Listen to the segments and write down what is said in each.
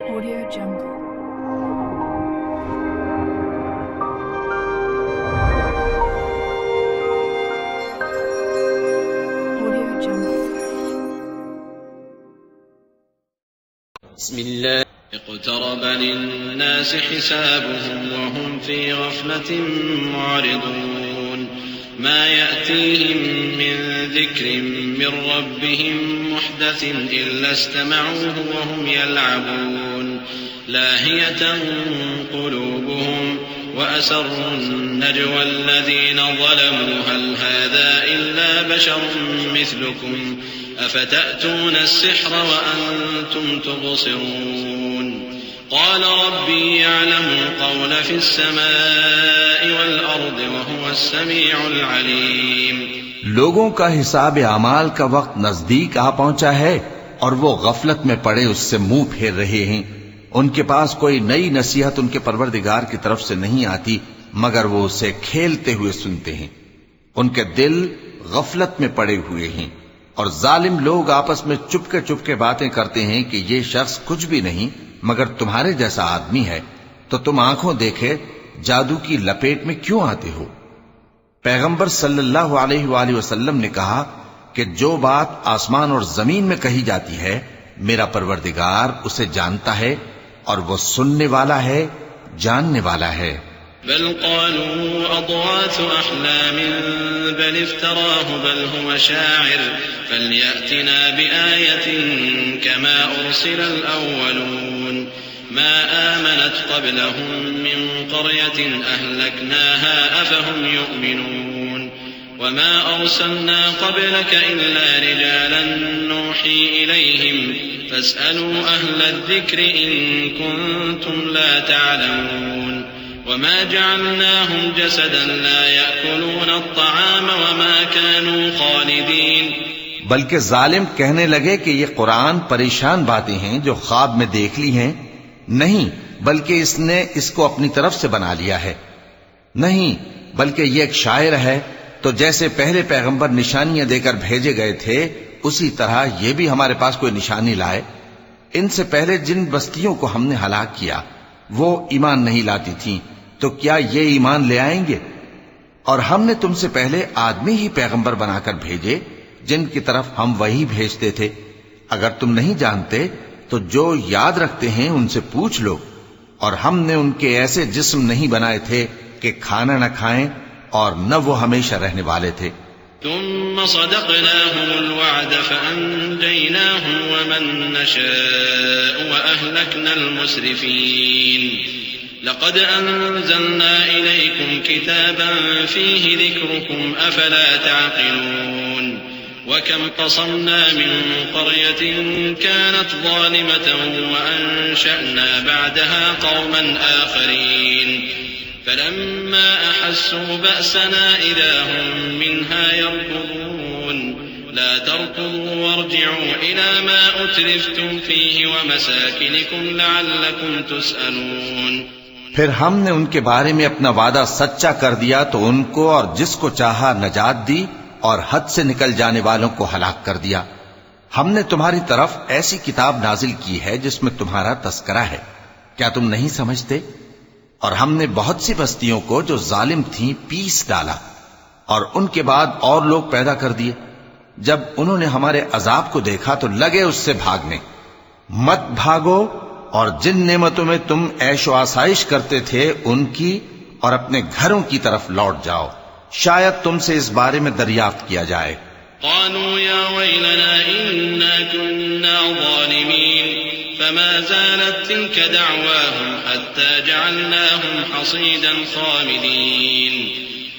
Audio Jungle. Audio Jungle. بسم الله. اقترب للناس حسابهم وهم في غفلة معرضون ما يأتيهم من ذكر من ربهم محدث إلا استمعوه وهم يلعبون لاهية قلوبهم وأسروا النجوى الذين ظلموا هل هذا إلا بشر مثلكم أفتأتون السحر وأنتم تبصرون قال ربي يعلم القول في السماء والأرض وهو السميع العليم. لوگوں کا حساب اعمال کا وقت نزدیک آ پہنچا ہے اور وہ غفلت میں پڑے اس سے منہ پھیر رہے ہیں. ان کے پاس کوئی نئی نصیحت ان کے پروردگار کی طرف سے نہیں آتی مگر وہ اسے کھیلتے ہوئے سنتے ہیں. ان کے دل غفلت میں پڑے ہوئے ہیں اور ظالم لوگ آپس میں چپکے باتیں کرتے ہیں کہ یہ شخص کچھ بھی نہیں مگر تمہارے جیسا آدمی ہے تو تم آنکھوں دیکھے جادو کی لپیٹ میں کیوں آتے ہو. پیغمبر صلی اللہ علیہ وآلہ وسلم نے کہا کہ جو بات آسمان اور زمین میں کہی جاتی ہے میرا پروردگار اسے جانتا ہے اور وہ سننے والا ہے جاننے والا ہے. بل قالوا أضغاث أحلام بل افتراه بل هو شاعر فليأتنا بآية كما أرسل الأولون ما آمنت قبلهم من قرية أهلكناها أفهم يؤمنون وما أرسلنا قبلك إلا رجالا نوحي إليهم فاسألوا أهل الذكر إن كنتم لا تعلمون وما جعلناهم جسدا لا يأكلون الطعام وما كانوا خالدين. بلکہ ظالم کہنے لگے کہ یہ قرآن پریشان باتیں ہیں جو خواب میں دیکھ لی ہیں. نہیں بلکہ اس نے اس کو اپنی طرف سے بنا لیا ہے. نہیں بلکہ یہ ایک شاعر ہے. تو جیسے پہلے پیغمبر نشانیاں دے کر بھیجے گئے تھے اسی طرح یہ بھی ہمارے پاس کوئی نشانی لائے. ان سے پہلے جن بستیوں کو ہم نے ہلاک کیا وہ ایمان نہیں لاتی تھیں تو کیا یہ ایمان لے آئیں گے؟ اور ہم نے تم سے پہلے آدمی ہی پیغمبر بنا کر بھیجے جن کی طرف ہم وہی بھیجتے تھے. اگر تم نہیں جانتے تو جو یاد رکھتے ہیں ان سے پوچھ لو. اور ہم نے ان کے ایسے جسم نہیں بنائے تھے کہ کھانا نہ کھائیں اور نہ وہ ہمیشہ رہنے والے تھے. ثم صدقناهم الوعد فأنجيناهم ومن نشاء وأهلكنا المسرفين. لقد أنزلنا إليكم كتابا فيه ذكركم أفلا تعقلون. وكم قصمنا من قرية كانت ظالمة وأنشأنا بعدها قوما آخرين فلما أحسوا بأسنا إذا هم منها يركضون. لا تركضوا وارجعوا إلى ما أترفتم فيه ومساكنكم لعلكم تسألون. پھر ہم نے ان کے بارے میں اپنا وعدہ سچا کر دیا تو ان کو اور جس کو چاہا نجات دی اور حد سے نکل جانے والوں کو ہلاک کر دیا. ہم نے تمہاری طرف ایسی کتاب نازل کی ہے جس میں تمہارا تذکرہ ہے. کیا تم نہیں سمجھتے؟ اور ہم نے بہت سی بستیوں کو جو ظالم تھیں پیس ڈالا اور ان کے بعد اور لوگ پیدا کر دیے. جب انہوں نے ہمارے عذاب کو دیکھا تو لگے اس سے بھاگنے. مت بھاگو اور جن نعمتوں میں تم عیش و آسائش کرتے تھے ان کی اور اپنے گھروں کی طرف لوٹ جاؤ. شاید تم سے اس بارے میں دریافت کیا جائے. قالوا يا ويلنا إنا كنا ظالمين فما زالت تلك دعواهم حتى جعلناهم حصيدا خامدين.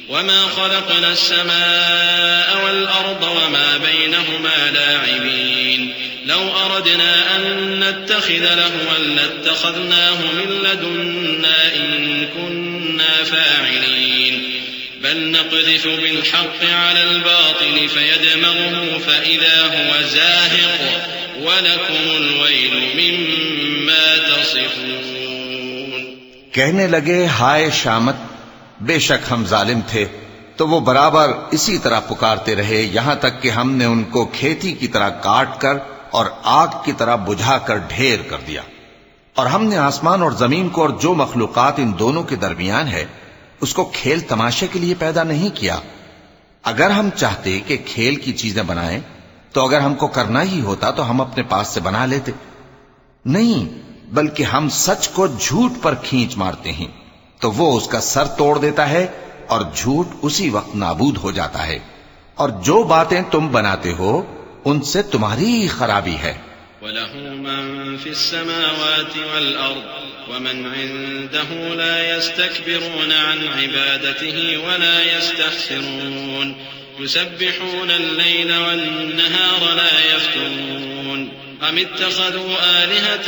وما خلقنا السماء والأرض وما بينهما لاعبين. لو أردنا أن نتخذ لهوا لاتخذناه من لدنا إن كنا فاعلين. بل نقذف بالحق على الباطل فيدمغه فإذا هو زاهق وَلَكُمُ الْوَيْلُ مِمَّا تَصِفُونَ. کہنے لگے ہائے شامت، بے شک ہم ظالم تھے. تو وہ برابر اسی طرح پکارتے رہے یہاں تک کہ ہم نے ان کو کھیتی کی طرح کاٹ کر اور آگ کی طرح بجھا کر ڈھیر کر دیا. اور ہم نے آسمان اور زمین کو اور جو مخلوقات ان دونوں کے درمیان ہے اس کو کھیل تماشے کے لیے پیدا نہیں کیا۔ اگر ہم چاہتے کہ کھیل کی چیزیں بنائیں تو اگر ہم کو کرنا ہی ہوتا تو ہم اپنے پاس سے بنا لیتے، نہیں بلکہ ہم سچ کو جھوٹ پر کھینچ مارتے ہیں تو وہ اس کا سر توڑ دیتا ہے اور جھوٹ اسی وقت نابود ہو جاتا ہے، اور جو باتیں تم بناتے ہو ان سے تمہاری ہی خرابی ہے۔ وَلَهُ مَن فِي السَّمَاوَاتِ وَالْأَرْضِ وَمَنْ عِندَهُ لَا يَسْتَكْبِرُونَ عَنْ عِبَادَتِهِ وَلَا يَسْتَحْسِرُونَ يُسَبِّحُونَ اللَّيْلَ وَالنَّهَارَ لَا يَفْتُرُونَ أَمِ اتَّخَذُوا آلِهَةً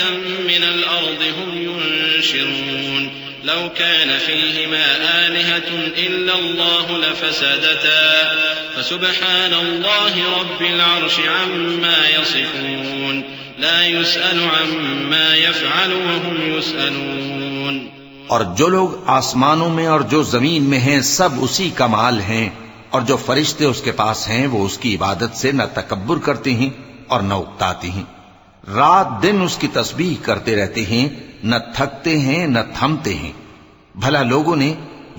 مِّنَ الْأَرْضِ هُمْ يُنشِرُونَ لَوْ كَانَ فِيهِمَا آلِهَةٌ إِلَّا اللَّهُ لَفَسَدَتَا فَسُبْحَانَ اللَّهِ رَبِّ الْعَرْشِ عَمَّا يَصِفُونَ لا يسأل عما يفعل وهم يسألون۔ اور جو لوگ آسمانوں میں اور جو زمین میں ہیں سب اسی کا مال ہیں، اور جو فرشتے اس کے پاس ہیں وہ اس کی عبادت سے نہ تکبر کرتے ہیں اور نہ اکتاتے ہیں، رات دن اس کی تسبیح کرتے رہتے ہیں، نہ تھکتے ہیں نہ تھمتے ہیں۔ بھلا لوگوں نے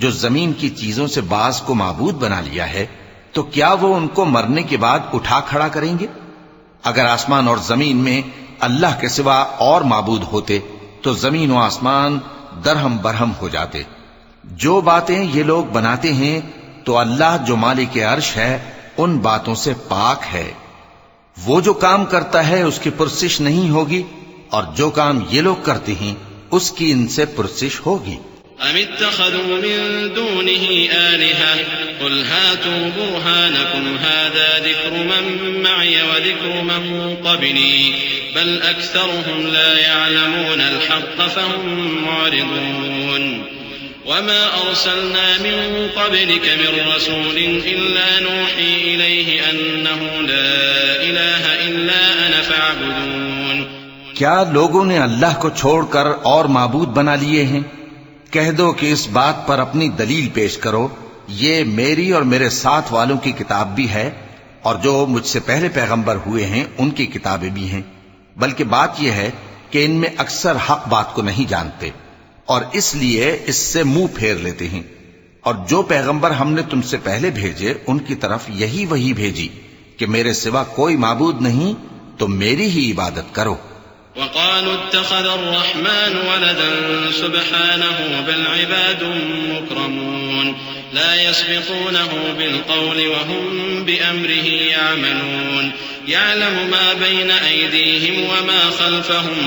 جو زمین کی چیزوں سے بعض کو معبود بنا لیا ہے تو کیا وہ ان کو مرنے کے بعد اٹھا کھڑا کریں گے؟ اگر آسمان اور زمین میں اللہ کے سوا اور معبود ہوتے تو زمین و آسمان درہم برہم ہو جاتے۔ جو باتیں یہ لوگ بناتے ہیں تو اللہ جو مالک عرش ہے ان باتوں سے پاک ہے۔ وہ جو کام کرتا ہے اس کی پرسش نہیں ہوگی، اور جو کام یہ لوگ کرتے ہیں اس کی ان سے پرسش ہوگی۔ أَمِ اتَّخَذُوا مِن دُونِهِ آلِهَةً قُلْ هَاتُوا بُرْهَانَكُمْ هَٰذَا ذِكْرُ مَن مَّعِيَ وَذِكْرُ مَن قَبْلِي بَلْ أَكْثَرُهُمْ لَا يَعْلَمُونَ الْحَقَّ فَهُم مُّعْرِضُونَ وَمَا أَرْسَلْنَا مِن قَبْلِكَ مِن رَّسُولٍ إِلَّا نُوحِي إِلَيْهِ أَنَّهُ لَا إِلَٰهَ إِلَّا أَنَا فَاعْبُدُونِ۔ کیا لوگوں نے اللہ کو چھوڑ کر اور معبود بنا لیے ہیں؟ کہہ دو کہ اس بات پر اپنی دلیل پیش کرو، یہ میری اور میرے ساتھ والوں کی کتاب بھی ہے، اور جو مجھ سے پہلے پیغمبر ہوئے ہیں ان کی کتابیں بھی ہیں، بلکہ بات یہ ہے کہ ان میں اکثر حق بات کو نہیں جانتے اور اس لیے اس سے منہ پھیر لیتے ہیں۔ اور جو پیغمبر ہم نے تم سے پہلے بھیجے ان کی طرف یہی وحی بھیجی کہ میرے سوا کوئی معبود نہیں تو میری ہی عبادت کرو۔ وقالوا اتخذ الرحمن ولدا سبحانه بل عباد مكرمون لا يسبقونه بالقول وهم بأمره يعملون يعلم ما بين أيديهم وما خلفهم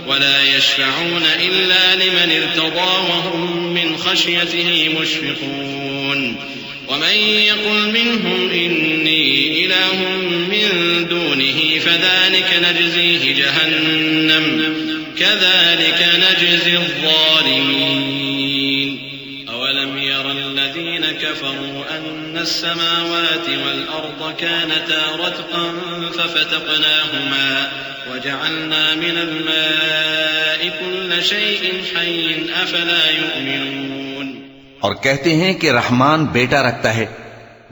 ولا يشفعون إلا لمن ارتضى وهم من خشيته مشفقون ومن يقل منهم إني إله من دونه فذلك نجزيه جهنم كذلك نجزي الظالمين أولم ير الذين كفروا أن السماوات والأرض كانتا رتقا ففتقناهما وجعلنا من الماء كل شيء حي أفلا يؤمنون۔ اور کہتے ہیں کہ رحمان بیٹا رکھتا ہے،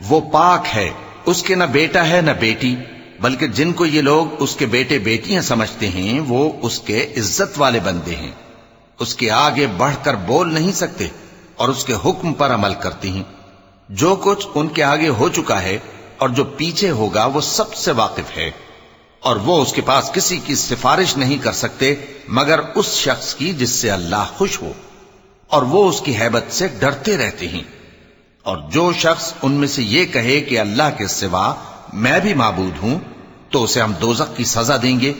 وہ پاک ہے، اس کے نہ بیٹا ہے نہ بیٹی، بلکہ جن کو یہ لوگ اس کے بیٹے بیٹیاں سمجھتے ہیں وہ اس کے عزت والے بندے ہیں، اس کے آگے بڑھ کر بول نہیں سکتے اور اس کے حکم پر عمل کرتے ہیں۔ جو کچھ ان کے آگے ہو چکا ہے اور جو پیچھے ہوگا وہ سب سے واقف ہے، اور وہ اس کے پاس کسی کی سفارش نہیں کر سکتے مگر اس شخص کی جس سے اللہ خوش ہو، اور وہ اس کی ہیبت سے ڈرتے رہتے ہیں۔ اور جو شخص ان میں سے یہ کہے کہ اللہ کے سوا میں بھی معبود ہوں تو اسے ہم دوزخ کی سزا دیں گے،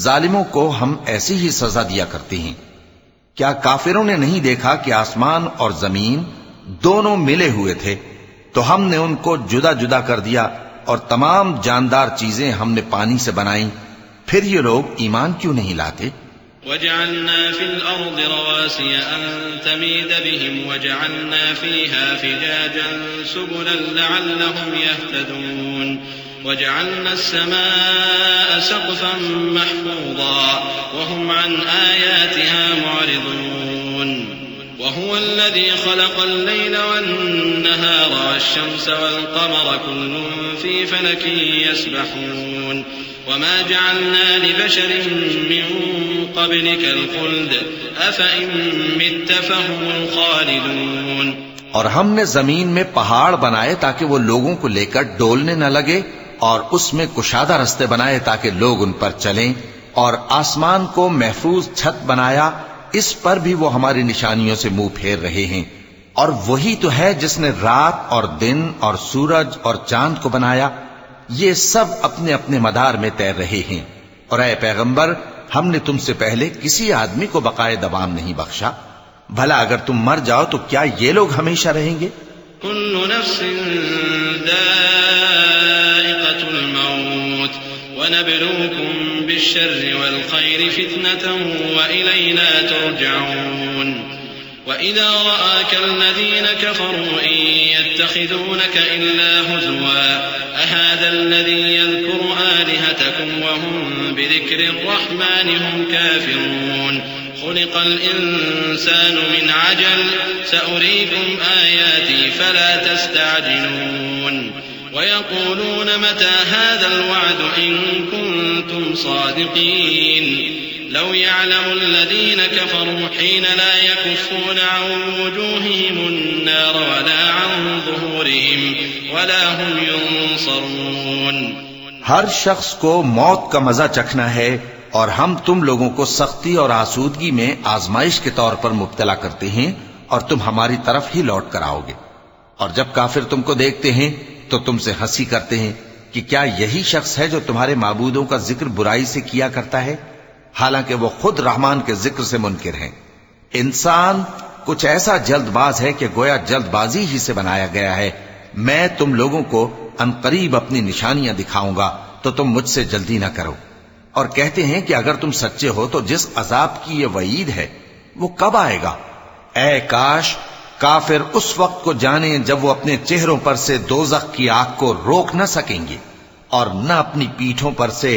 ظالموں کو ہم ایسی ہی سزا دیا کرتے ہیں۔ کیا کافروں نے نہیں دیکھا کہ آسمان اور زمین دونوں ملے ہوئے تھے تو ہم نے ان کو جدا جدا کر دیا، اور تمام جاندار چیزیں ہم نے پانی سے بنائیں، پھر یہ لوگ ایمان کیوں نہیں لاتے؟ وجعلنا في الأرض رواسي أن تميد بهم وجعلنا فيها فجاجا سبلا لعلهم يهتدون وجعلنا السماء سقفا محفوظا وهم عن آياتها معرضون وهو الذي خلق الليل والنهار والشمس والقمر كل في فلك يسبحون وما جعلنا لبشر من قبلك الخلد أفإن مت فهم الخالدون. اور ہم نے زمین میں پہاڑ بنائے تاکہ وہ لوگوں کو لے کر ڈولنے نہ لگے، اور اس میں کشادہ رستے بنائے تاکہ لوگ ان پر چلیں، اور آسمان کو محفوظ چھت بنایا، اس پر بھی وہ ہماری نشانیوں سے منہ پھیر رہے ہیں. اور وہی تو ہے جس نے رات اور دن اور سورج اور چاند کو بنایا، یہ سب اپنے اپنے مدار میں تیر رہے ہیں. اور اے پیغمبر، ہم نے تم سے پہلے کسی آدمی کو بقائے دوام نہیں بخشا. بھلا اگر تم مر جاؤ تو کیا یہ لوگ ہمیشہ رہیں گے؟ كل نفس ذائقة الموت ونبلوكم بالشر والخير فتنة وإلينا ترجعون. وإذا رآك الذين كفروا إن يتخذونك إلا هزوا أهذا الذي يذكر آلهتكم وهم بذكر الرحمن هم كافرون. خلق الإنسان من عجل سأريكم آياتي فلا تستعجلون. ويقولون متى هذا الوعد إن كنتم صادقين. لو يعلم الذين كفروا حين لا يكفون عن وجوههم النار ولا عن ظهورهم ولا هم ينصرون. ہر شخص کو موت کا مزہ چکھنا ہے، اور ہم تم لوگوں کو سختی اور آسودگی میں آزمائش کے طور پر مبتلا کرتے ہیں، اور تم ہماری طرف ہی لوٹ کر آؤ گے. اور جب کافر تم کو دیکھتے ہیں تو تم سے ہنسی کرتے ہیں کہ کیا یہی شخص ہے جو تمہارے معبودوں کا ذکر برائی سے کیا کرتا ہے، حالانکہ وہ خود رحمان کے ذکر سے منکر ہیں. انسان کچھ ایسا جلد باز ہے کہ گویا جلد بازی ہی سے بنایا گیا ہے. میں تم لوگوں کو عنقریب اپنی نشانیاں دکھاؤں گا تو تم مجھ سے جلدی نہ کرو. اور کہتے ہیں کہ اگر تم سچے ہو تو جس عذاب کی یہ وعید ہے وہ کب آئے گا؟ اے کاش کافر اس وقت کو جانیں جب وہ اپنے چہروں پر سے دوزخ کی آگ کو روک نہ سکیں گے، اور نہ اپنی پیٹھوں پر سے،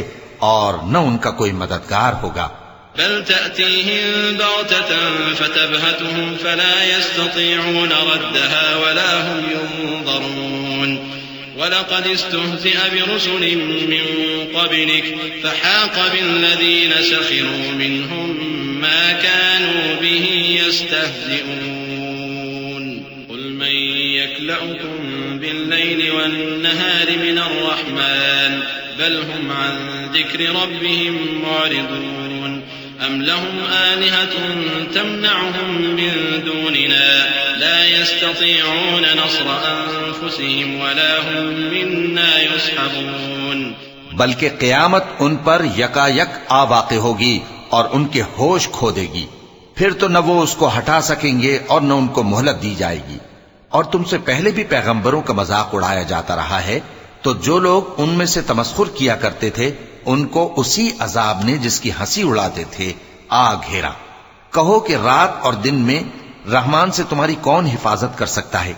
اور نہ ان کا کوئی مددگار ہوگا. بل تأتيهم بغتة فتبهتهم فلا يستطيعون ردها ولا هم ينظرون. ولقد استهزئ برسل من قبلك فحاق بالذين سخروا منهم ما كانوا به يستهزئون. قل من يكلؤكم بالليل والنهار من الرحمن بل هم عن ذكر ربهم معرضون. أم لهم آلهة تمنعهم من دوننا لا يستطيعون نصر أنفسهم ولا هم منا يصحبون. بلکہ قیامت ان پر یکا یک آ واقع ہوگی اور ان کے ہوش کھو دے گی، پھر تو نہ وہ اس کو ہٹا سکیں گے اور نہ ان کو مہلت دی جائے گی. اور تم سے پہلے بھی پیغمبروں کا مذاق اڑایا جاتا رہا ہے، تو جو لوگ ان میں سے تمسخر کیا کرتے تھے ان کو اسی عذاب نے جس کی ہنسی اڑاتے تھے آ گھیرا. کہو کہ رات اور دن میں رحمان سے تمہاری کون حفاظت کر سکتا ہے؟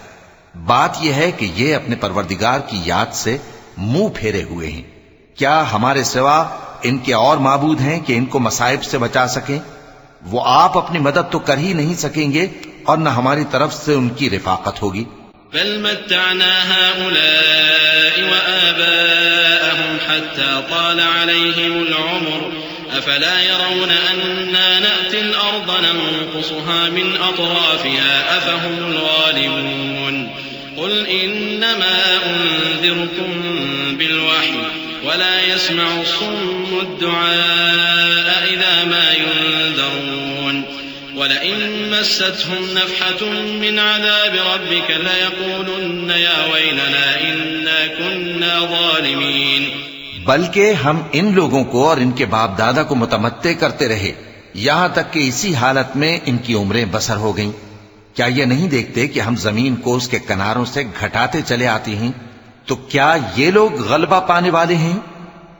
بات یہ ہے کہ یہ اپنے پروردگار کی یاد سے منہ پھیرے ہوئے ہیں. کیا ہمارے سوا ان کے اور معبود ہیں کہ ان کو مصائب سے بچا سکیں؟ وہ آپ اپنی مدد تو کر ہی نہیں سکیں گے اور نہ ہماری طرف سے ان کی رفاقت ہوگی. بل متعنا هؤلاء وآباءهم حتى طال عليهم العمر أفلا يرون أنا نأتي الأرض ننقصها من أطرافها أفهم الغالبون. قل إنما أنذركم بالوحي ولا يسمع الصم الدعاء إذا ما ينذرون. ولئن مستهم نفحة من عذاب ربك ليقولن يا ويلنا إنا كنا ظالمين. بلکہ ہم ان لوگوں کو اور ان کے باپ دادا کو متمتع کرتے رہے یہاں تک کہ اسی حالت میں ان کی عمریں بسر ہو گئیں. کیا یہ نہیں دیکھتے کہ ہم زمین کو اس کے کناروں سے گھٹاتے چلے آتے ہیں؟ تو کیا یہ لوگ غلبہ پانے والے ہیں؟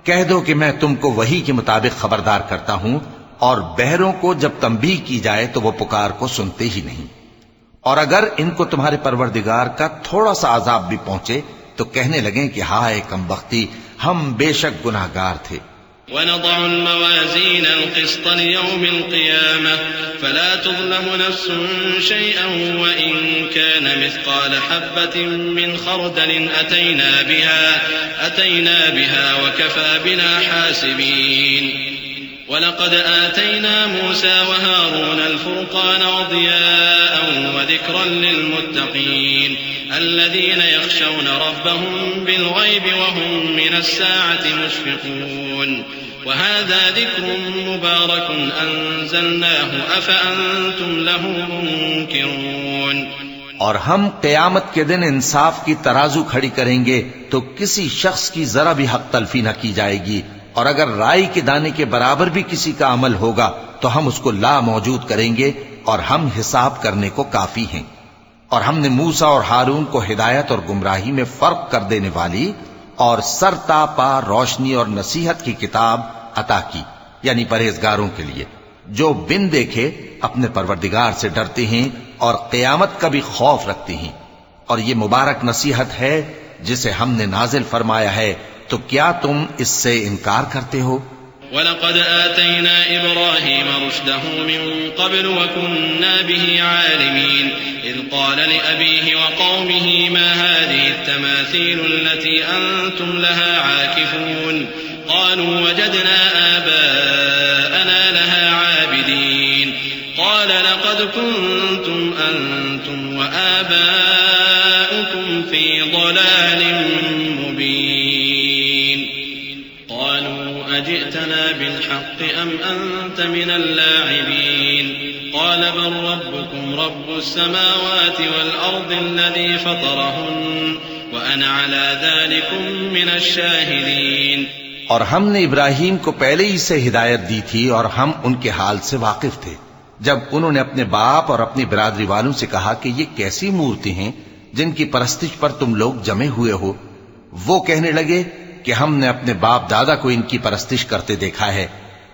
کہہ دو کہ میں تم کو وحی کے مطابق خبردار کرتا ہوں، اور بہروں کو جب تنبیہ کی جائے تو وہ پکار کو سنتے ہی نہیں. اور اگر ان کو تمہارے پروردگار کا تھوڑا سا عذاب بھی پہنچے تو کہنے لگیں کہ ہائے کم بختی، ہم بے شک گناہگار تھے. ونضع الموازين القسط ليوم القيامة فلا تظلم نفس شيئا وإن كان مثقال حبة من خردل أتينا بها وكفى بنا حاسبين ولقد آتينا موسى وهارون الفرقان وضياء وذكرا للمتقين الذين يخشون ربهم بالغيب وهم من الساعة مشفقون وهذا ذكر مبارك أنزلناه أفأنتم له منكرون۔ اور ہم قیامت کے دن انصاف کی ترازو کھڑی کریں گے تو کسی شخص کی ذرا بھی حق تلفی نہ کی جائے گی، اور اگر رائی کے دانے کے برابر بھی کسی کا عمل ہوگا تو ہم اس کو لا موجود کریں گے، اور ہم حساب کرنے کو کافی ہیں۔ اور ہم نے موسیٰ اور ہارون کو ہدایت اور گمراہی میں فرق کر دینے والی اور سر تا پا روشنی اور نصیحت کی کتاب عطا کی، یعنی پرہیزگاروں کے لیے جو بن دیکھے اپنے پروردگار سے ڈرتے ہیں اور قیامت کا بھی خوف رکھتے ہیں۔ اور یہ مبارک نصیحت ہے جسے ہم نے نازل فرمایا ہے، تو کیا تم اس سے انکار کرتے ہو؟ وَلَقَدْ آتَيْنَا إِبْرَاهِيمَ رُشْدَهُ مِن قَبْلُ وَكُنَّا بِهِ عَالِمِينَ إِذْ قَالَ لِأَبِيهِ وَقَوْمِهِ مَا هَٰذِهِ التَّمَاثِيلُ الَّتِي أَنتُمْ لَهَا عَاكِفُونَ قَالُوا وَجَدْنَا آبَاءَنَا لَهَا عَابِدِينَ قَالَ لَقَدْ كُنتُمْ أَنتُمْ وَآبَاؤُكُمْ فِي ضَلَالٍ مُّبِينٍ قالوا أجئتنا بالحق أم أنت من اللاعبين قال بل ربكم رب السماوات والأرض الذي فطرهن وأنا على ذلكم من الشاهدين۔ اور ہم نے ابراہیم کو پہلے ہی سے ہدایت دی تھی اور ہم ان کے حال سے واقف تھے جب انہوں نے اپنے باپ اور اپنی برادری والوں سے کہا کہ یہ کیسی مورتی ہیں جن کی پرستش پر تم لوگ جمے ہوئے ہو۔ وہ کہنے لگے کہ ہم نے اپنے باپ دادا کو ان کی پرستش کرتے دیکھا ہے۔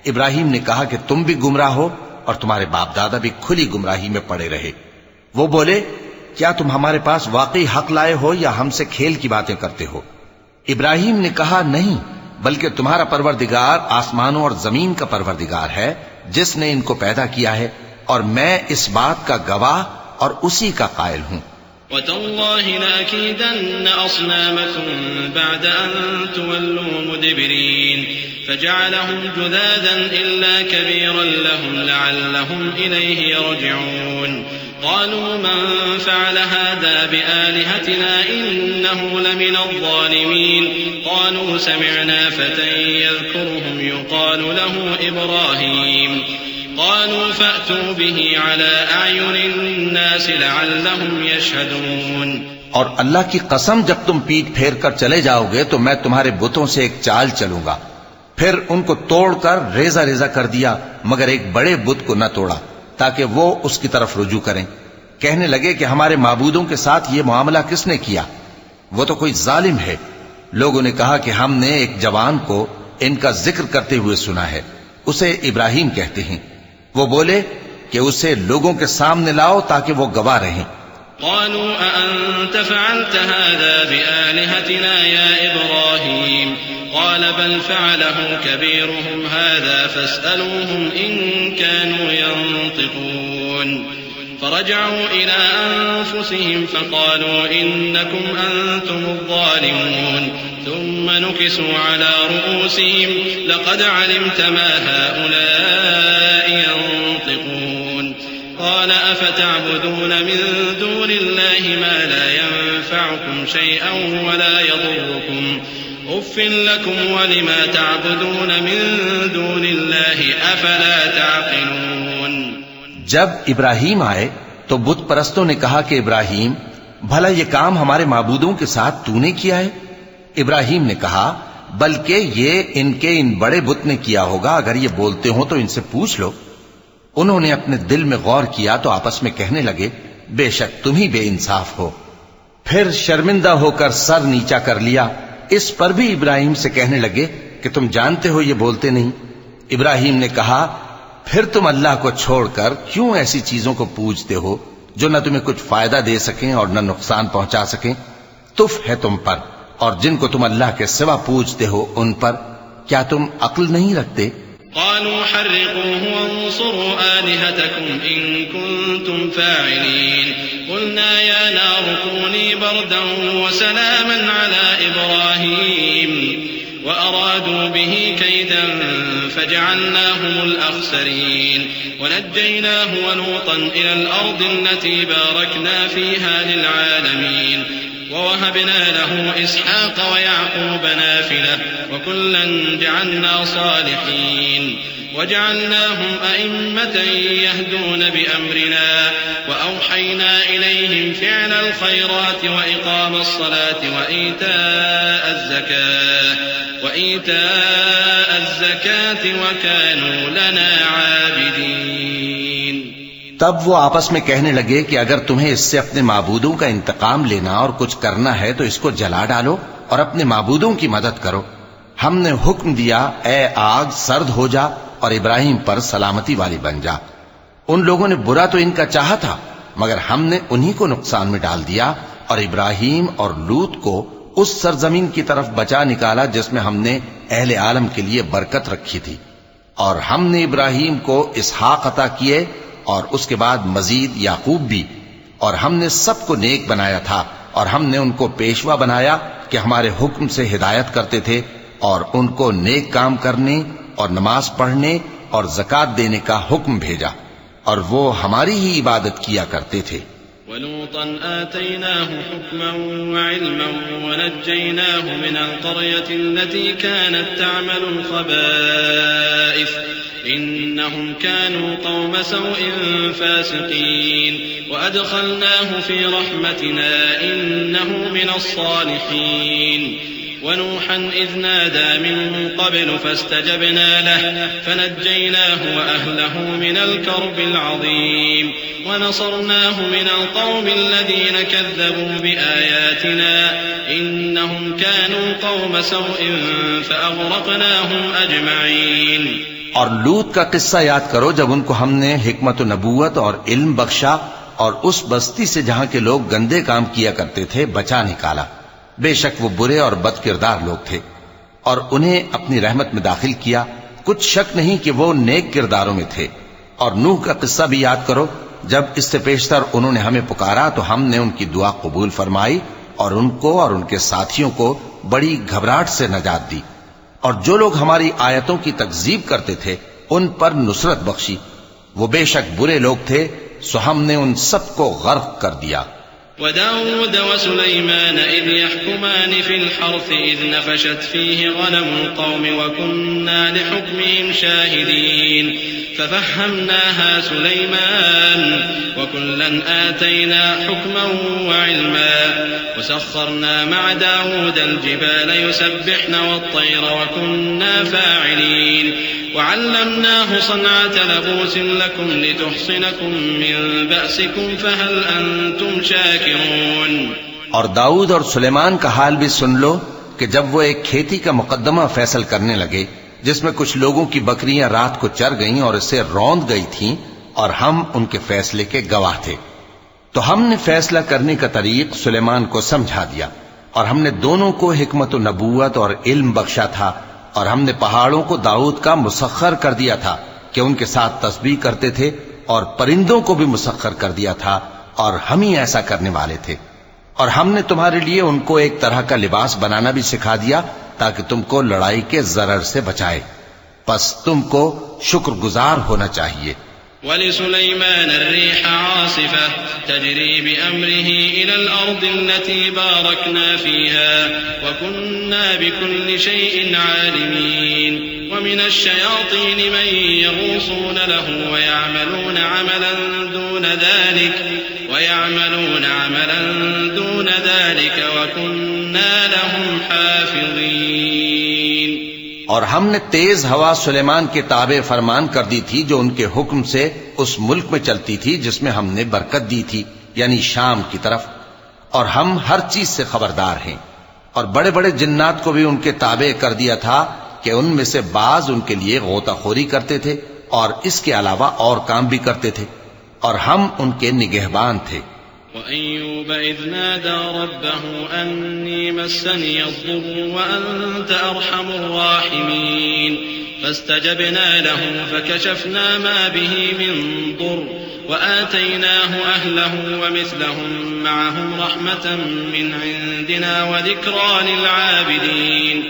ابراہیم نے کہا کہ تم بھی گمراہ ہو اور تمہارے باپ دادا بھی کھلی گمراہی میں پڑے رہے۔ وہ بولے کیا تم ہمارے پاس واقعی حق لائے ہو یا ہم سے کھیل کی باتیں کرتے ہو؟ ابراہیم نے کہا نہیں، بلکہ تمہارا پروردگار آسمانوں اور زمین کا پروردگار ہے جس نے ان کو پیدا کیا ہے، اور میں اس بات کا گواہ اور اسی کا قائل ہوں۔ وَتَاللَّهِ لَأَكِيدَنَّ أَصْنَامَكُمْ بَعْدَ أَن تُوَلُّوا مُدْبِرِينَ فَجَعَلَهُمْ جُذَاذًا إِلَّا كَبِيرًا لَهُمْ لَعَلَّهُمْ إِلَيْهِ يَرْجِعُونَ قالوا من فعل هذا بآلهتنا إنه لمن الظالمين قالوا سمعنا فتى يذكرهم يقال له إبراهيم قالوا فأتوا به على أعين الناس لعلهم يشهدون۔ اور اللہ کی قسم جب تم پیٹ پھیر کر چلے جاؤ گے تو میں تمہارے بتوں سے ایک چال چلوں گا۔ پھر ان کو توڑ کر ریزہ ریزہ کر دیا مگر ایک بڑے بت کو نہ توڑا تاکہ وہ اس کی طرف رجوع کریں۔ کہنے لگے کہ ہمارے معبودوں کے ساتھ یہ معاملہ کس نے کیا؟ وہ تو کوئی ظالم ہے۔ لوگوں نے کہا کہ ہم نے ایک جوان کو ان کا ذکر کرتے ہوئے سنا ہے، اسے ابراہیم کہتے ہیں۔ وہ بولے کہ اسے لوگوں کے سامنے لاؤ تاکہ وہ گواہ رہیں۔ قالوا أأنت فعلت هذا بآلهتنا يا إبراهيم قال بل فعله كبيرهم هذا فاسألوهم إن كانوا ينطقون فرجعوا إلى أنفسهم فقالوا إنكم أنتم الظالمون ثم نكسوا على رؤوسهم لقد علمت ما هؤلاء ينطقون قال أفتعبدون من دون الله ما لا ينفعكم شيئا ولا يضركم أف لكم ولما تعبدون من دون الله أفلا تعقلون۔ جب ابراہیم آئے تو بت پرستوں نے کہا کہ ابراہیم بھلا یہ کام ہمارے معبودوں کے ساتھ تو نے کیا ہے؟ ابراہیم نے کہا بلکہ یہ ان کے ان بڑے بت نے کیا ہوگا، اگر یہ بولتے ہوں تو ان سے پوچھ لو۔ انہوں نے اپنے دل میں غور کیا تو آپس میں کہنے لگے بے شک تم ہی بے انصاف ہو۔ پھر شرمندہ ہو کر سر نیچا کر لیا۔ اس پر بھی ابراہیم سے کہنے لگے کہ تم جانتے ہو یہ بولتے نہیں۔ ابراہیم نے کہا پھر تم اللہ کو چھوڑ کر کیوں ایسی چیزوں کو پوجتے ہو جو نہ تمہیں کچھ فائدہ دے سکیں اور نہ نقصان پہنچا سکیں؟ تف ہے تم پر اور جن کو تم اللہ کے سوا پوجتے ہو ان پر، کیا تم عقل نہیں رکھتے؟ قالوا حرقوه وانصروا آلهتكم إن كنتم فاعلين قلنا يا نار كوني بردا وسلاما على إبراهيم وأرادوا به كيدا فجعلناهم الأخسرين ونجيناه ولوطا إلى الأرض التي باركنا فيها للعالمين ووهبنا له إسحاق ويعقوب نافلة وكلا جعلنا صالحين وجعلناهم أئمة يهدون بأمرنا وأوحينا إليهم فعل الخيرات وإقام الصلاة وإيتاء الزكاة وكانوا لنا عابدين. تب وہ آپس میں کہنے لگے کہ اگر تمہیں اس سے اپنے معبودوں کا انتقام لینا اور کچھ کرنا ہے تو اس کو جلا ڈالو اور اپنے معبودوں کی مدد کرو. ہم نے حکم دیا اے آگ سرد ہو جا اور ابراہیم پر سلامتی والی بن جا. ان لوگوں نے برا تو ان کا چاہا تھا مگر ہم نے انہی کو نقصان میں ڈال دیا اور ابراہیم اور لوط کو اس سرزمین کی طرف بچا نکالا جس میں ہم نے اہل عالم کے لیے برکت رکھی تھی. اور ہم نے ابراہیم کو اسحاق عطا کیے اور اس کے بعد مزید یعقوب بھی. اور ہم نے سب کو نیک بنایا تھا اور ہم نے ان کو پیشوا بنایا کہ ہمارے حکم سے ہدایت کرتے تھے اور ان کو نیک کام کرنے اور نماز پڑھنے اور زکات دینے کا حکم بھیجا اور وہ ہماری ہی عبادت کیا کرتے تھے. ولوطا آتيناه حكما وعلما ونجيناه من القرية التي كانت تعمل الخبائث إنهم كانوا قوم سوء فاسقين وأدخلناه في رحمتنا إنه من الصالحين. ونوحا إذ نادى من قبل فاستجبنا له فنجيناه وأهله من الكرب العظيم ونصرناه من القوم الذين كذبوا بآياتنا إنهم كانوا قوم سوء فأغرقناهم أجمعين. اور لوط کا قصہ یاد کرو جب ان کو ہم نے حکمت و نبوت اور علم بخشا اور اس بستی سے جہاں کے لوگ گندے کام کیا کرتے تھے بچا نکالا. بے شک وہ برے اور بد کردار لوگ تھے اور انہیں اپنی رحمت میں داخل کیا. کچھ شک نہیں کہ وہ نیک کرداروں میں تھے. اور نوح کا قصہ بھی یاد کرو جب اس سے پیشتر انہوں نے ہمیں پکارا تو ہم نے ان کی دعا قبول فرمائی اور ان کو اور ان کے ساتھیوں کو بڑی گھبراہٹ سے نجات دی. اور جو لوگ ہماری آیتوں کی تکذیب کرتے تھے ان پر نصرت بخشی. وہ بے شک برے لوگ تھے سو ہم نے ان سب کو غرق کر دیا. وداود وسليمان إذ يحكمان في الحرث إذ نفشت فيه غنم القوم وكنا لحكمهم شاهدين ففهمناها سليمان وكلا آتينا حكما وعلما وسخرنا مع داود الجبال يسبحن والطير وكنا فاعلين وعلمناه صنعة لبوس لكم لتحصنكم من بأسكم فهل أنتم شاكرون. اور داؤد اور سلیمان کا حال بھی سن لو کہ جب وہ ایک کھیتی کا مقدمہ فیصل کرنے لگے جس میں کچھ لوگوں کی بکریاں رات کو چر گئیں اور اسے روند گئی تھیں اور ہم ان کے فیصلے کے گواہ تھے تو ہم نے فیصلہ کرنے کا طریق سلیمان کو سمجھا دیا. اور ہم نے دونوں کو حکمت و نبوت اور علم بخشا تھا اور ہم نے پہاڑوں کو داؤد کا مسخر کر دیا تھا کہ ان کے ساتھ تسبیح کرتے تھے اور پرندوں کو بھی مسخر کر دیا تھا اور ہم ہی ایسا کرنے والے تھے. اور ہم نے تمہارے لیے ان کو ایک طرح کا لباس بنانا بھی سکھا دیا تاکہ تم کو لڑائی کے ضرر سے بچائے. پس تم کو شکر گزار ہونا چاہیے. ولسليمان الريح عاصفة تجري بأمره إلى الأرض التي باركنا فيها وكنا بكل شيء عالمين. ومن الشياطين من يغوصون له ويعملون عملا دون ذلك وكنا لهم حافظين. اور ہم نے تیز ہوا سلیمان کے تابع فرمان کر دی تھی جو ان کے حکم سے اس ملک میں چلتی تھی جس میں ہم نے برکت دی تھی یعنی شام کی طرف. اور ہم ہر چیز سے خبردار ہیں. اور بڑے بڑے جنات کو بھی ان کے تابع کر دیا تھا کہ ان میں سے بعض ان کے لیے غوطہ خوری کرتے تھے اور اس کے علاوہ اور کام بھی کرتے تھے اور ہم ان کے نگہبان تھے. وأيوب إذ نادى ربه أني مسني الضر وأنت أرحم الراحمين فاستجبنا له فكشفنا ما به من ضر وآتيناه أهله ومثلهم معهم رحمة من عندنا وذكرى للعابدين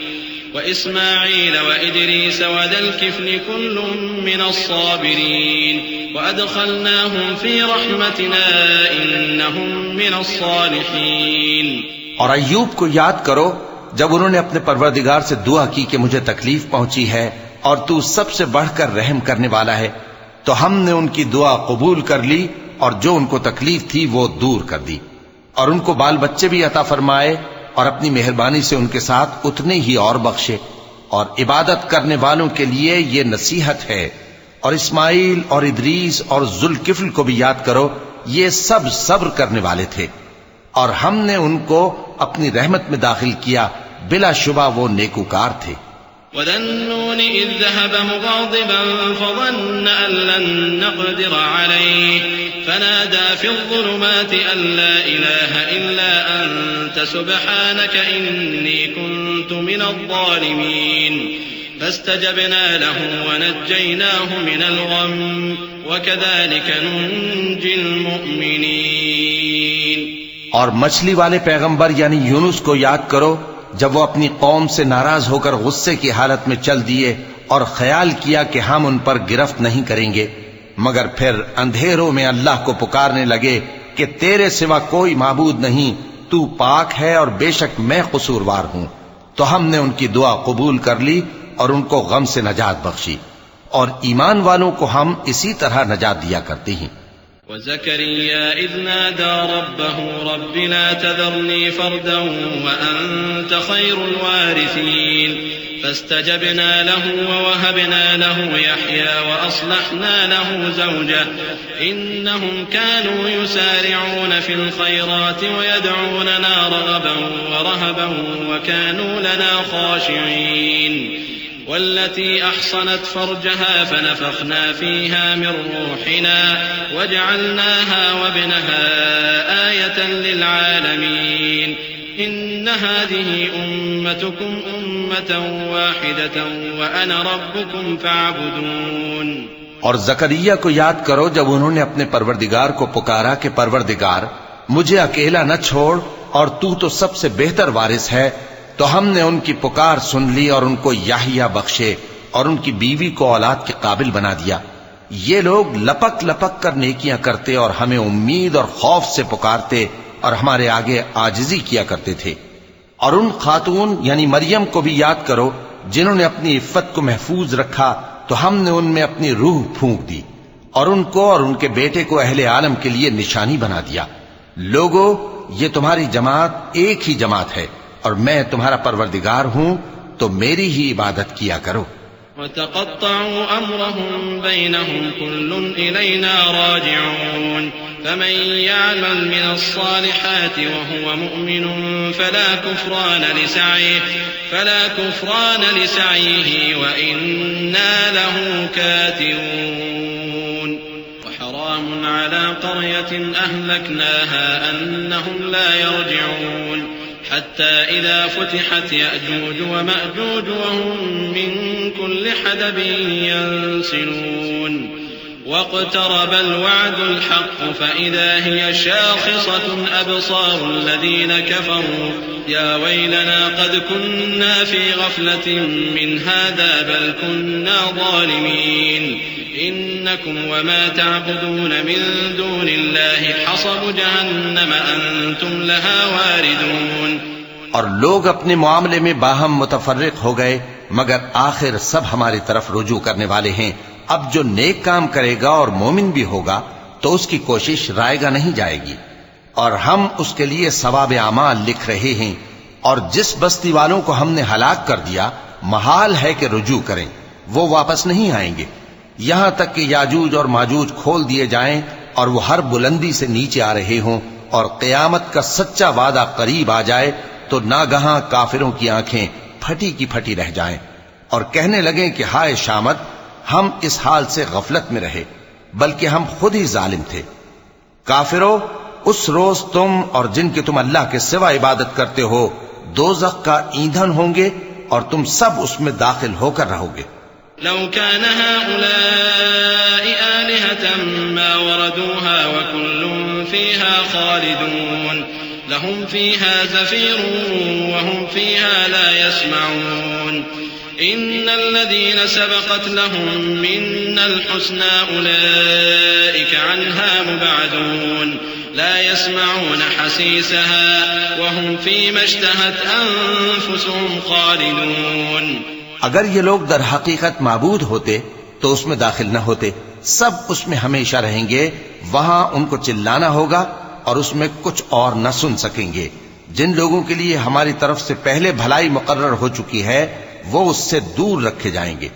وإسماعيل وإدريس وذا الكفل كل من الصابرين وأدخلناهم في رحمتنا إنهم من الصالحين. اور ایوب کو یاد کرو جب انہوں نے اپنے پروردگار سے دعا کی کہ مجھے تکلیف پہنچی ہے اور تو سب سے بڑھ کر رحم کرنے والا ہے، تو ہم نے ان کی دعا قبول کر لی اور جو ان کو تکلیف تھی وہ دور کر دی، اور ان کو بال بچے بھی عطا فرمائے اور اپنی مہربانی سے ان کے ساتھ اتنے ہی اور بخشے. اور عبادت کرنے والوں کے لیے یہ نصیحت ہے. اور اسماعیل اور ادریس اور ذوالکفل کو بھی یاد کرو، یہ سب صبر کرنے والے تھے اور ہم نے ان کو اپنی رحمت میں داخل کیا، بلا شبہ وہ نیکوکار تھے. وذا النون إذ ذهب مغاضبا فظن أن لن نقدر عليه فنادى في الظلمات أن لا إله إلا أنت سبحانك إني كنت من الظالمين فاستجبنا له ونجيناه من الغم وكذلك ننجي المؤمنين. اور مچھلی والے پیغمبر یعنی یونس کو یاد کرو جب وہ اپنی قوم سے ناراض ہو کر غصے کی حالت میں چل دیے اور خیال کیا کہ ہم ان پر گرفت نہیں کریں گے، مگر پھر اندھیروں میں اللہ کو پکارنے لگے کہ تیرے سوا کوئی معبود نہیں، تو پاک ہے اور بے شک میں قصوروار ہوں. تو ہم نے ان کی دعا قبول کر لی اور ان کو غم سے نجات بخشی، اور ایمان والوں کو ہم اسی طرح نجات دیا کرتے ہیں. وزكريا إذ نادى ربه رب لا تذرني فردا وأنت خير الوارثين فاستجبنا له ووهبنا له يحيى وأصلحنا له زوجه إنهم كانوا يسارعون في الخيرات ويدعوننا رغبا ورهبا وكانوا لنا خاشعين. والتي أحصنت فرجها فنفخنا فيها من روحنا وجعلناها وابنها آية للعالمين إن هذه أمتكم أمة واحدة وأنا ربكم فاعبدون. اور زکریا کو یاد کرو جب انہوں نے اپنے پروردگار کو پکارا کہ پروردگار مجھے اکیلا نہ چھوڑ اور تو سب سے بہتر وارث ہے، تو ہم نے ان کی پکار سن لی اور ان کو یحییٰ بخشے اور ان کی بیوی کو اولاد کے قابل بنا دیا. یہ لوگ لپک لپک کر نیکیاں کرتے اور ہمیں امید اور خوف سے پکارتے اور ہمارے آگے عاجزی کیا کرتے تھے. اور ان خاتون یعنی مریم کو بھی یاد کرو جنہوں نے اپنی عفت کو محفوظ رکھا، تو ہم نے ان میں اپنی روح پھونک دی اور ان کو اور ان کے بیٹے کو اہل عالم کے لیے نشانی بنا دیا. لوگو، یہ تمہاری جماعت ایک ہی جماعت ہے اور میں تمہارا پروردگار ہوں، تو میری ہی عبادت کیا کرو. وتقطعوا أمرهم بينهم كل إلينا راجعون فمن يعمل من الصالحات وهو مؤمن فلا كفران لسعيه وإنا له كاتبون. وحرام على قرية أهلكناها أنهم لا يرجعون حتى إذا فتحت يأجوج ومأجوج وهم من كل حدب ينسلون. واقترب الوعد الحق فإذا هي شاخصة أبصار الذين كفروا يا ويلنا قد كنا في غفلة من هذا بل كنا ظالمين إنكم وما تعبدون من دون الله حصب جهنم أنتم لها واردون. اور لوگ اپنے معاملے میں باہم متفرق ہو گئے، مگر آخر سب ہماری طرف رجوع کرنے والے ہیں. اب جو نیک کام کرے گا اور مومن بھی ہوگا تو اس کی کوشش رائے گا نہیں جائے گی، اور ہم اس کے لیے ثواب اعمال لکھ رہے ہیں. اور جس بستی والوں کو ہم نے ہلاک کر دیا محال ہے کہ رجوع کریں، وہ واپس نہیں آئیں گے یہاں تک کہ یاجوج اور ماجوج کھول دیے جائیں اور وہ ہر بلندی سے نیچے آ رہے ہوں اور قیامت کا سچا وعدہ قریب آ جائے تو ناگہاں کافروں کی آنکھیں پھٹی کی پھٹی رہ جائیں اور کہنے لگیں کہ ہائے شامت، ہم اس حال سے غفلت میں رہے، بلکہ ہم خود ہی ظالم تھے. کافروں، اس روز تم اور جن کی تم اللہ کے سوا عبادت کرتے ہو دوزخ کا ایندھن ہوں گے اور تم سب اس میں داخل ہو کر رہو گے. لو كان هؤلاء آلهة ما وردوها وكل فيها خالدون لهم فيها زفير وهم فيها لا يسمعون إن الذين سبقت لهم منا الحسنى أولئك عنها مبعدون لا يسمعون حسيسها وهم فيما اشتهت أنفسهم خالدون. اگر یہ لوگ در حقیقت معبود ہوتے تو اس میں داخل نہ ہوتے. سب اس میں ہمیشہ رہیں گے. وہاں ان کو چلانا ہوگا اور اس میں کچھ اور نہ سن سکیں گے. جن لوگوں کے لیے ہماری طرف سے پہلے بھلائی مقرر ہو چکی ہے وہ اس سے دور رکھے جائیں گے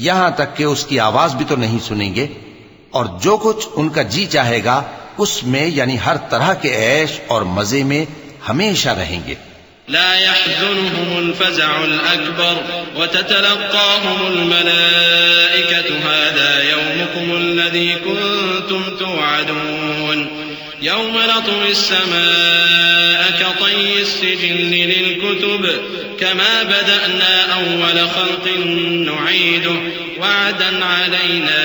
یہاں تک کہ اس کی آواز بھی تو نہیں سنیں گے. اور جو کچھ ان کا جی چاہے گا اس میں یعنی ہر طرح کے عیش اور مزے میں ہمیشہ رہیں گے. لا يحزنهم الفزع الأكبر وتتلقاهم الملائكة هذا يومكم الذي كنتم توعدون يوم نطوي السماء كطي السجل للكتب كما بدأنا أول خلق نعيده وعدا علينا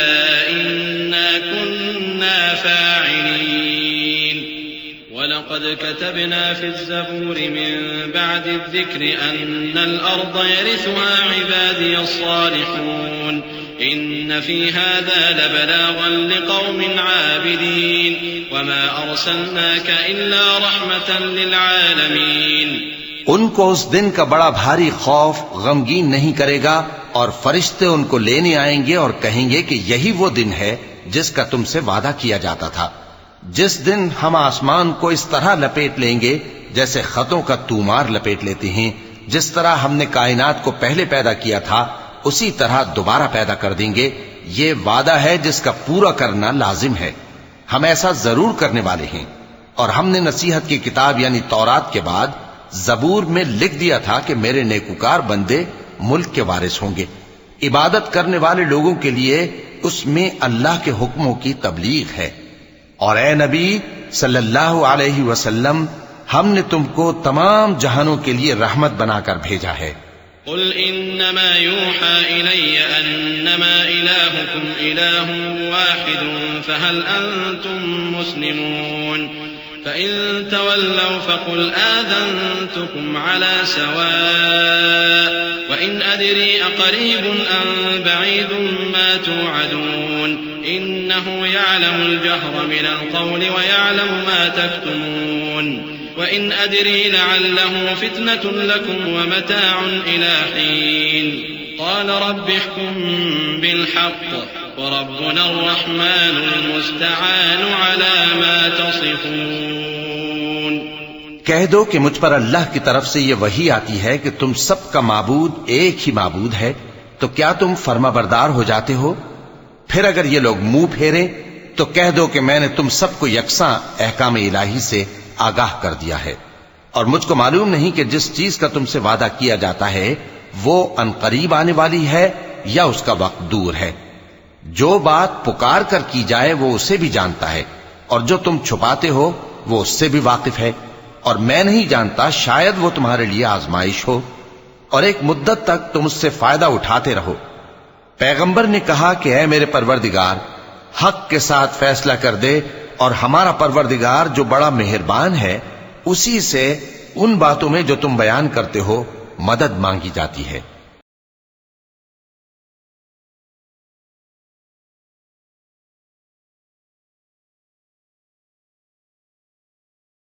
إنا كنا فاعلين. ولقد كتبنا في الزبور من بعد الذكر أن الأرض يرثها عبادي الصالحون إن في هذا لبلاغا لقوم عابدين وما أرسلناك إلا رحمة للعالمين. ان کو اس دن کا بڑا بھاری خوف غمگین نہیں کرے گا اور فرشتے ان کو لینے آئیں گے اور کہیں گے کہ یہی وہ دن ہے جس کا تم سے وعدہ کیا جاتا تھا. جس دن ہم آسمان کو اس طرح لپیٹ لیں گے جیسے خطوں کا تومار لپیٹ لیتے ہیں. جس طرح ہم نے کائنات کو پہلے پیدا کیا تھا اسی طرح دوبارہ پیدا کر دیں گے. یہ وعدہ ہے جس کا پورا کرنا لازم ہے. ہم ایسا ضرور کرنے والے ہیں. اور ہم نے نصیحت کی کتاب یعنی تورات کے بعد زبور میں لکھ دیا تھا کہ میرے نیکوکار بندے ملک کے وارث ہوں گے. عبادت کرنے والے لوگوں کے لیے اس میں اللہ کے حکموں کی تبلیغ ہے. اور اے نبی صلی اللہ علیہ وسلم ہم نے تم کو تمام جہانوں کے لیے رحمت بنا کر بھیجا ہے. قل انما يوحى الي انما الهكم اله واحد فهل انتم مسلمون فان تولوا فقل آذنتكم على سواء وان ادري اقريب ام بعيد ما توعدون إنه يعلم الجهر من القول ويعلم ما تكتمون وإن أدري لعله فتنة لكم ومتاع إلى حين قال رب احكم بالحق وربنا الرحمن المستعان على ما تصفون. کہہ دو کہ مجھ پر اللہ کی طرف سے یہ وحی آتی ہے کہ تم سب کا معبود ایک ہی معبود ہے تو کیا تم فرما بردار ہو جاتے ہو؟ پھر اگر یہ لوگ منہ پھیریں تو کہہ دو کہ میں نے تم سب کو یکساں احکام الہی سے آگاہ کر دیا ہے. اور مجھ کو معلوم نہیں کہ جس چیز کا تم سے وعدہ کیا جاتا ہے وہ عنقریب آنے والی ہے یا اس کا وقت دور ہے. جو بات پکار کر کی جائے وہ اسے بھی جانتا ہے اور جو تم چھپاتے ہو وہ اس سے بھی واقف ہے. اور میں نہیں جانتا شاید وہ تمہارے لیے آزمائش ہو اور ایک مدت تک تم اس سے فائدہ اٹھاتے رہو. پیغمبر نے کہا کہ اے میرے پروردگار حق کے ساتھ فیصلہ کر دے اور ہمارا پروردگار جو بڑا مہربان ہے اسی سے ان باتوں میں جو تم بیان کرتے ہو مدد مانگی جاتی ہے.